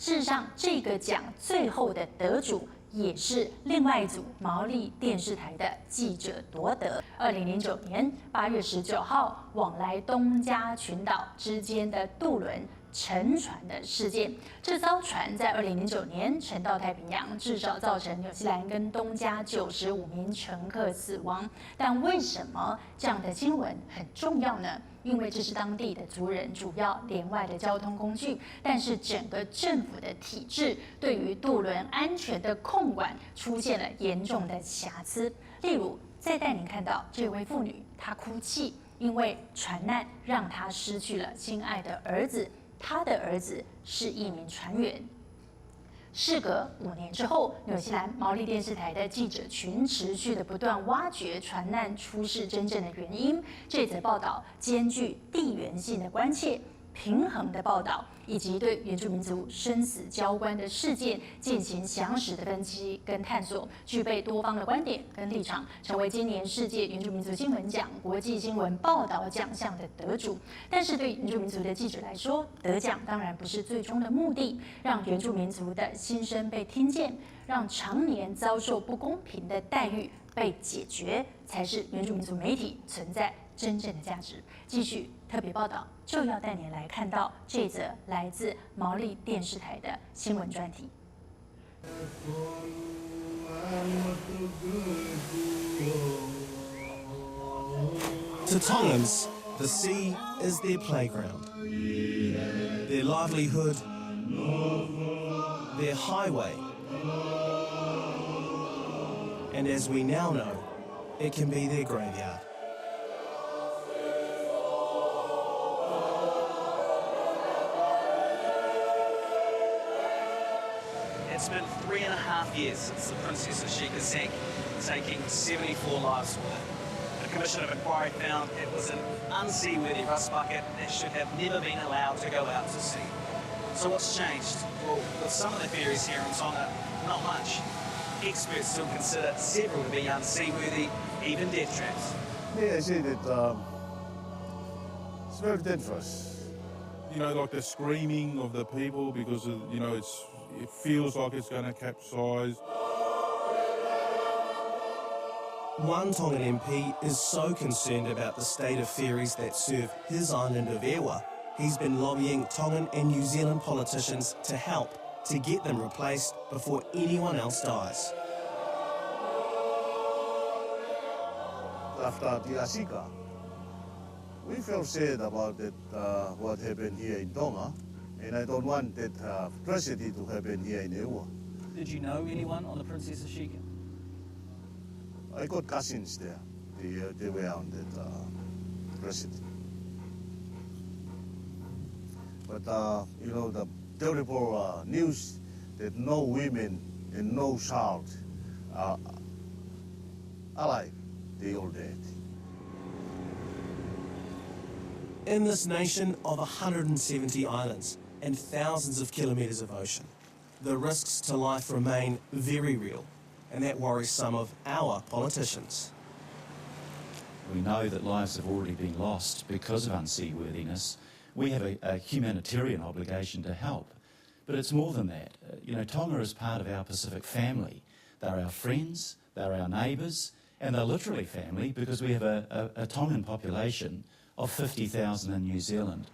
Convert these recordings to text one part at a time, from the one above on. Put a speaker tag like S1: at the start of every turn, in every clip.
S1: 事实上，这个奖最后的得主也是另外一组毛利电视台的记者夺得。2009年8月19号，往来东加群岛之间的渡轮沉船的事件，这艘船在2009年沉到太平洋，至少造成纽西兰跟东加95名乘客死亡。但为什么这样的新闻很重要呢？因为这是当地的族人主要连外的交通工具，但是整个政府的体制对于渡轮安全的控管出现了严重的瑕疵。例如，再带您看到这位妇女，她哭泣，因为船难让她失去了心爱的儿子。他的儿子是一名船员。事隔5年之后，纽西兰毛利电视台的记者群持续的不断挖掘船难出事真正的原因。这则报道兼具地缘性的关切、平衡的报道，以及对原住民族生死交关的事件进行详实的分析跟探索，具备多方的观点跟立场，成为今年世界原住民族新闻奖国际新闻报道奖项的得主。但是对原住民族的记者来说，得奖当然不是最终的目的，让原住民族的心声被听见，让常年遭受不公平的待遇被解决，才是原住民族媒体存在真正的价值。继续特别报道，就要带您来看到这则来自毛利电视台的新闻专题。
S2: To Tongans, the sea is their playground, their livelihood, their highway, and as we now know, it can be their graveyard.
S3: It's been 3.5 years since the Princess Ashika sank, taking 74 lives with it. The Commission of Inquiry found it was an unseaworthy rust bucket that should have never been allowed to go out to sea. So what's changed? Well, with some of the ferries here in Tonga, not much. Experts still consider several to be unseaworthy, even death traps.
S4: Yeah, I see that it's very dangerous.
S5: You know, like the screaming of the people because, you know, it feels like it's going to capsize.
S2: One Tongan MP is so concerned about the state of ferries that serve his island of Ewa, he's been lobbying Tongan and New Zealand politicians to help to get them replaced before anyone else dies.
S4: After the Ashika, we felt sad about that, what happened here in Tonga, and I don't want that tragedy to happen here in Ewa.
S3: Did you know anyone on the Princess Ashika?
S4: I got cousins there. They were on that tragedy. But you know, the terrible news that no women and no child are alive, they all dead.
S2: In this nation of 170 islands and thousands of kilometres of ocean, the risks to life remain very real, and that worries some of our politicians.
S6: We know that lives have already been lost because of unseaworthiness. We have a humanitarian obligation to help. But it's more than that. You know, Tonga is part of our Pacific family. They're our friends, they're our neighbours, and they're literally family because we have a Tongan population of 50,000 in New Zealand.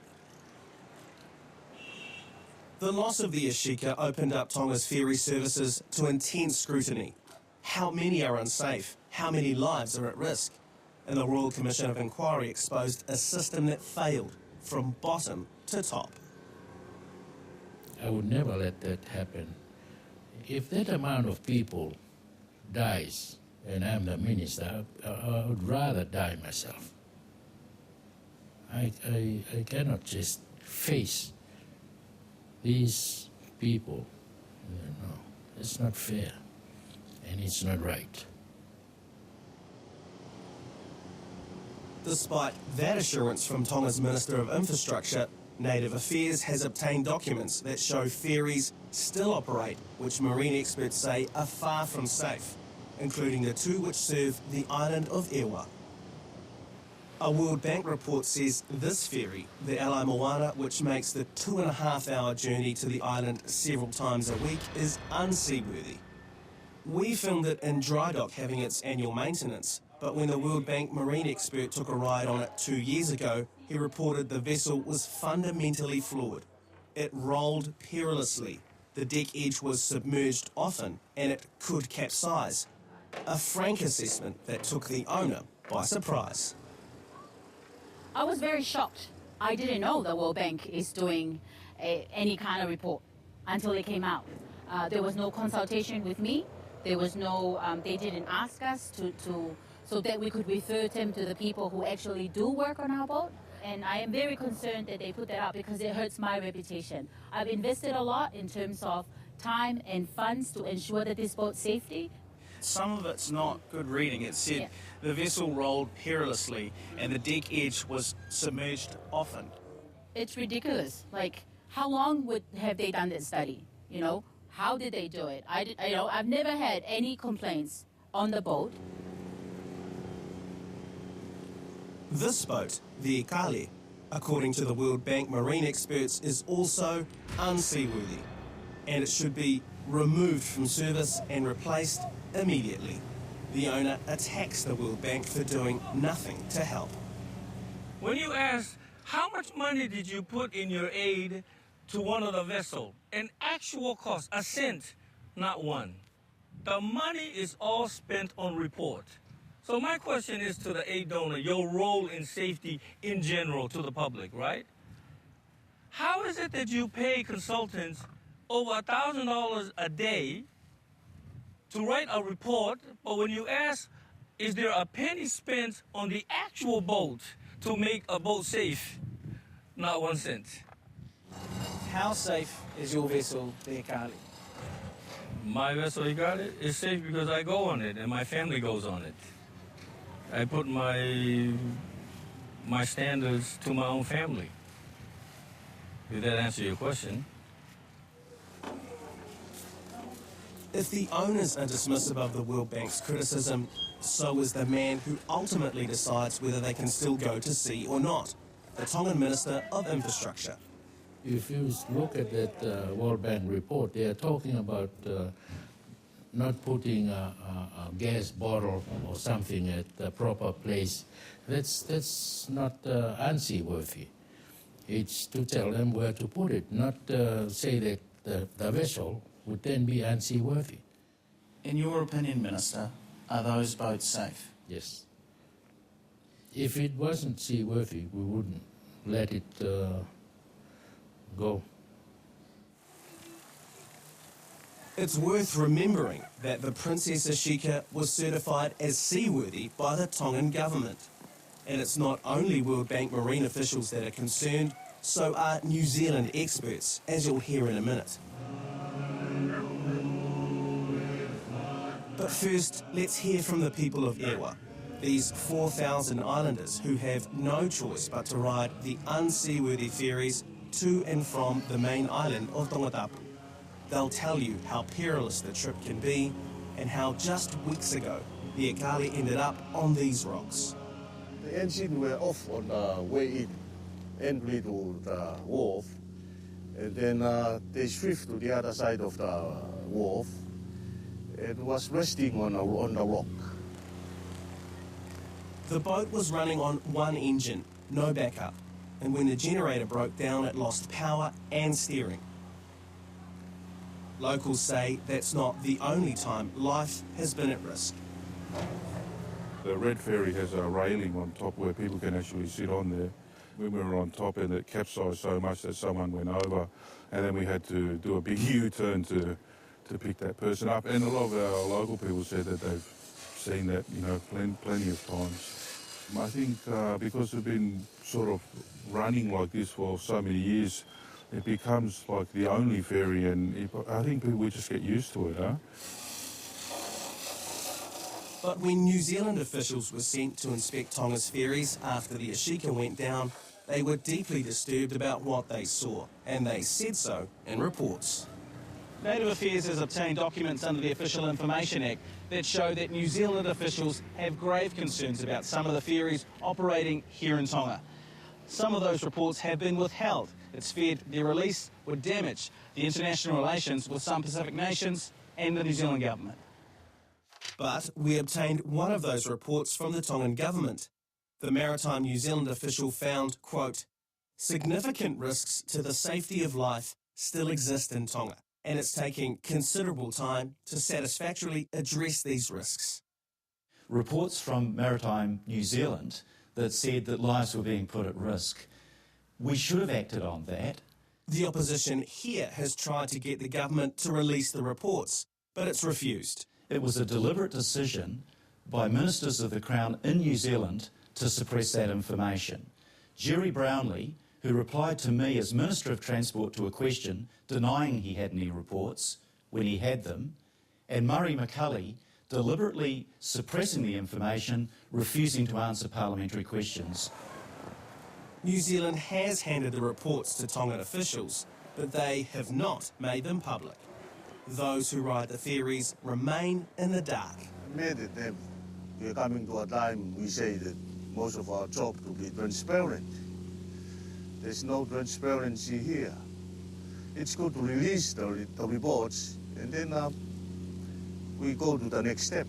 S2: The loss of the Ashika opened up Tonga's ferry services to intense scrutiny. How many are unsafe? How many lives are at risk? And the Royal Commission of Inquiry exposed a system that failed from bottom to top.
S7: I would never let that happen. If that amount of people dies and I'm the minister, I would rather die myself. I cannot just face these people. You know, it's not fair and it's not right.
S2: Despite that assurance from Tonga's Minister of Infrastructure, Native Affairs has obtained documents that show ferries still operate, which marine experts say are far from safe, including the two which serve the island of Ewa. A World Bank report says this ferry, the Ala Moana, which makes the 2.5-hour journey to the island several times a week, is unseaworthy. We filmed it in dry dock having its annual maintenance, but when the World Bank marine expert took a ride on it 2 years ago, he reported the vessel was fundamentally flawed. It rolled perilously, the deck edge was submerged often, and it could capsize. A frank assessment that took the owner by surprise.
S8: I was very shocked. I didn't know the World Bank is doing any kind of report until it came out. There was no consultation with me. There was no, they didn't ask us so that we could refer them to the people who actually do work on our boat. And I am very concerned that they put that out because it hurts my reputation. I've invested a lot in terms of time and funds to ensure that this boat's safety.
S3: Some of it's not good reading. It said the vessel rolled perilously and the deck edge was submerged often.
S8: It's ridiculous. Like, how long have they done this study? You know, how did they do it? I've never had any complaints on the boat.
S2: This boat, the Ikale, according to the World Bank marine experts, is also unseaworthy, and it should be removed from service and replaced immediately. The owner attacks the World Bank for doing nothing to help.
S9: When you ask, how much money did you put in your aid to one of the vessels? An actual cost, a cent, not one. The money is all spent on report. So my question is to the aid donor, your role in safety in general to the public, right? How is it that you pay consultants over $1,000 a day to write a report, but when you ask, is there a penny spent on the actual boat to make a boat safe? Not 1 cent.
S3: How safe is your vessel, the Ikale?
S9: My vessel, Ikale, is safe because I go on it and my family goes on it. I put my standards to my own family. Did that answer your question?
S2: If the owners are dismissive of the World Bank's criticism, so is the man who ultimately decides whether they can still go to sea or not, the Tongan Minister of Infrastructure.
S7: If you look at that World Bank report, they are talking about not putting a gas bottle or something at the proper place. That's not unseaworthy. It's to tell them where to put it, not say that the vessel would then be unseaworthy.
S10: In your opinion, Minister, are those boats safe?
S7: Yes. If it wasn't seaworthy, we wouldn't let it go.
S2: It's worth remembering that the Princess Ashika was certified as seaworthy by the Tongan government. And it's not only World Bank marine officials that are concerned, so are New Zealand experts, as you'll hear in a minute. But first, let's hear from the people of Ewa, these 4,000 islanders who have no choice but to ride the unseaworthy ferries to and from the main island of東加渡輪. They'll tell you how perilous the trip can be and how just weeks ago the Ikale ended up on these rocks.
S4: The engine were off on the way in, entry to the wharf, and then they shift to the other side of the wharf. It was resting on the rock.
S2: The boat was running on one engine, no backup, and when the generator broke down, it lost power and steering. Locals say that's not the only time life has been at risk.
S5: The red ferry has a railing on top where people can actually sit on there. When we were on top and it capsized so much that someone went over, and then we had to do a big U-turn to pick that person up. And a lot of our local people said that they've seen that, you know, plenty of times. I think because we've been sort of running like this for so many years, it becomes like the only ferry, and I think people would just get used to it, huh?
S2: But when New Zealand officials were sent to inspect Tonga's ferries after the Ashika went down, they were deeply disturbed about what they saw, and they said so in reports.
S3: Native Affairs has obtained documents under the Official Information Act that show that New Zealand officials have grave concerns about some of the ferries operating here in Tonga. Some of those reports have been withheld. It's feared their release would damage the international relations with some Pacific nations and the New Zealand government.
S2: But we obtained one of those reports from the Tongan government. The Maritime New Zealand official found, quote, significant risks to the safety of life still exist in Tonga, and it's taking considerable time to satisfactorily address these risks.
S6: Reports from Maritime New Zealand that said that lives were being put at risk. We should have acted on that.
S2: The opposition here has tried to get the government to release the reports, but it's refused.
S6: It was a deliberate decision by ministers of the Crown in New Zealand to suppress that information. Jerry Brownlee, who replied to me as Minister of Transport to a question denying he had any reports when he had them, and Murray McCully deliberately suppressing the information, refusing to answer parliamentary questions.
S2: New Zealand has handed the reports to Tongan officials, but they have not made them public. Those who ride the ferries remain in the dark.
S4: We're coming to a time we say that most of our job to be transparent. There's no transparency here. It's good to release the reports and then we go to the next step.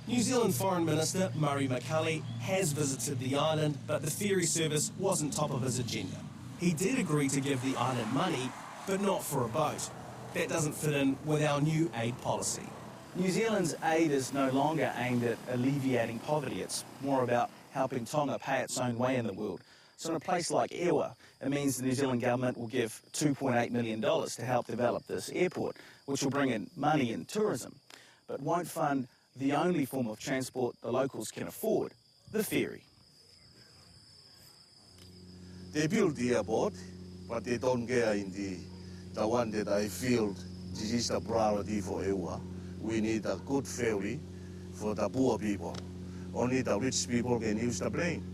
S2: New Zealand Foreign Minister Murray McCully has visited the island, but the ferry service wasn't top of his agenda. He did agree to give the island money, but not for a boat. That doesn't fit in with our new aid policy.
S3: New Zealand's aid is no longer aimed at alleviating poverty. It's more about helping Tonga pay its own way in the world. So in a place like Ewa, it means the New Zealand government will give $2.8 million to help develop this airport, which will bring in money and tourism, but won't fund the only form of transport the locals can afford, the ferry.
S4: They build the airport, but they don't care in the one that I feel this is the priority for Ewa. We need a good ferry for the poor people. Only the rich people can use the plane.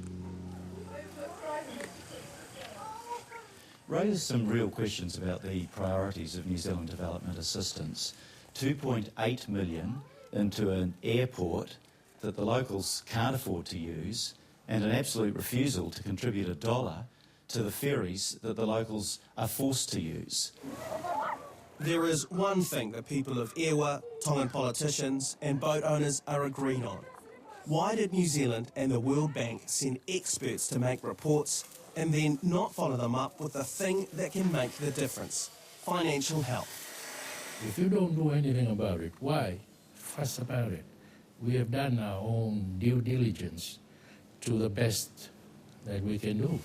S6: Raised some real questions about the priorities of New Zealand development assistance. 2.8 million into an airport that the locals can't afford to use, and an absolute refusal to contribute $1 to the ferries that the locals are forced to use.
S2: There is one thing the people of Ewa, Tongan politicians and boat owners are agreed on. Why did New Zealand and the World Bank send experts to make reports and then not follow them up with the thing that can make the difference? Financial help.
S7: If you don't do anything about it, why fuss about it? We have done our own due diligence to the best that we can do.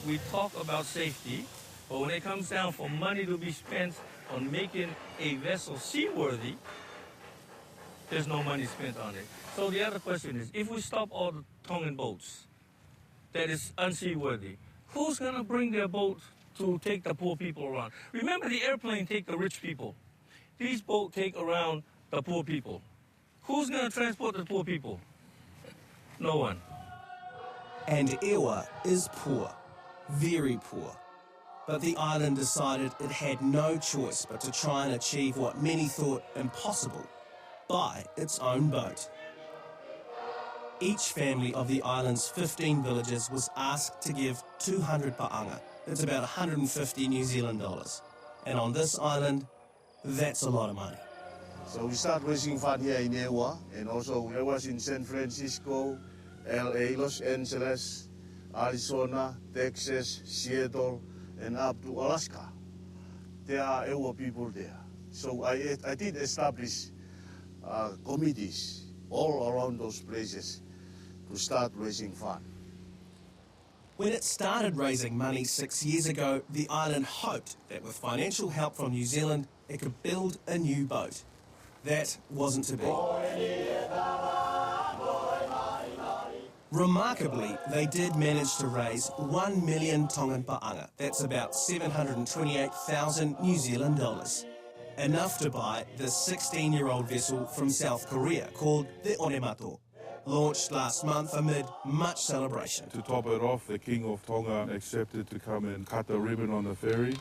S9: We talk about safety, but when it comes down for money to be spent on making a vessel seaworthy, there's no money spent on it. So the other question is, if we stop all the Tongan boats that is unseaworthy, who's going to bring their boat to take the poor people around? Remember, the airplane take the rich people. These boats take around the poor people. Who's going to transport the poor people? No one.
S2: And Ewa is poor, very poor. But the island decided it had no choice but to try and achieve what many thought impossible: buy its own boat. Each family of the island's 15 villages was asked to give 200 pa'anga. It's about 150 New Zealand dollars. And on this island, that's a lot of money.
S4: So we start raising funds here in Ewa, and also I was in San Francisco, LA, Los Angeles, Arizona, Texas, Seattle, and up to Alaska. There are Ewa people there. So I did establish committees all around those places to start raising funds.
S2: When it started raising money 6 years ago, the island hoped that with financial help from New Zealand, it could build a new boat. That wasn't to be. Remarkably, they did manage to raise 1 million Tongan pa'anga. That's about 728,000 New Zealand dollars. Enough to buy the 16-year-old vessel from South Korea called the Onemato. launched last month amid much celebration.
S5: To top it off, the King of Tonga accepted to come and cut the ribbon on the ferry.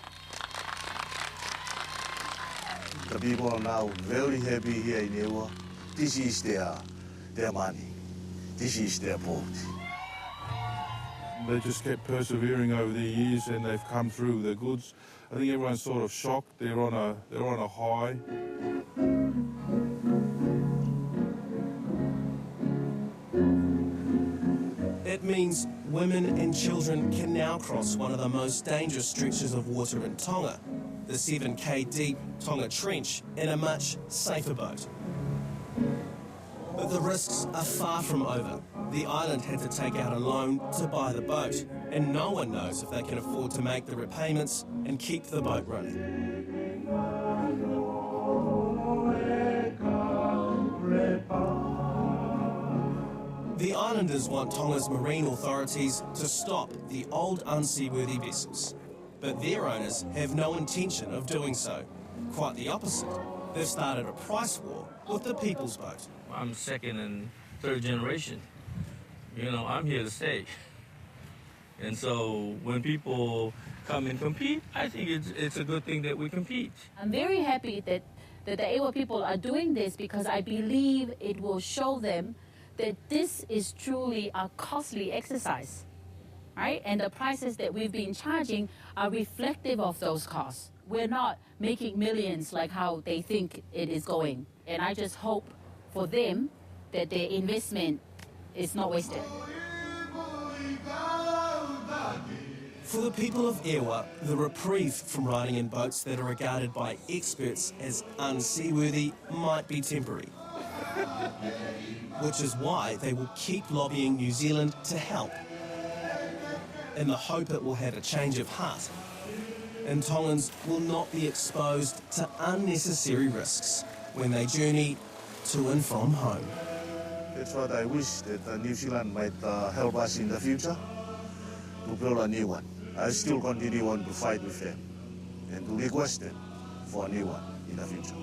S4: The people are now very happy here in Ewa. This is their money. This is their boat.
S5: They just kept persevering over the years, and they've come through the goods. I think everyone's sort of shocked. They're on a high.
S2: It means women and children can now cross one of the most dangerous stretches of water in Tonga, the 7K deep Tonga Trench, in a much safer boat. But the risks are far from over. The island had to take out a loan to buy the boat, and no one knows if they can afford to make the repayments and keep the boat running. The islanders want Tonga's marine authorities to stop the old unseaworthy vessels, but their owners have no intention of doing so. Quite the opposite. They've started a price war with the people's boat.
S9: I'm second and third generation. You know, I'm here to stay. And so when people come and compete, I think it's a good thing that we compete.
S8: I'm very happy that the Ewa people are doing this because I believe it will show them that this is truly a costly exercise, right? And the prices that we've been charging are reflective of those costs. We're not making millions like how they think it is going. And I just hope for them that their investment is not wasted.
S2: For the people of Ewa, the reprieve from riding in boats that are regarded by experts as unseaworthy might be temporary. Which is why they will keep lobbying New Zealand to help, in the hope it will have a change of heart, and Tongans will not be exposed to unnecessary risks when they journey to and from home.
S4: That's what I wish that New Zealand might help us in the future to build a new one. I still continue on to fight with them and to request them for a new one in the future.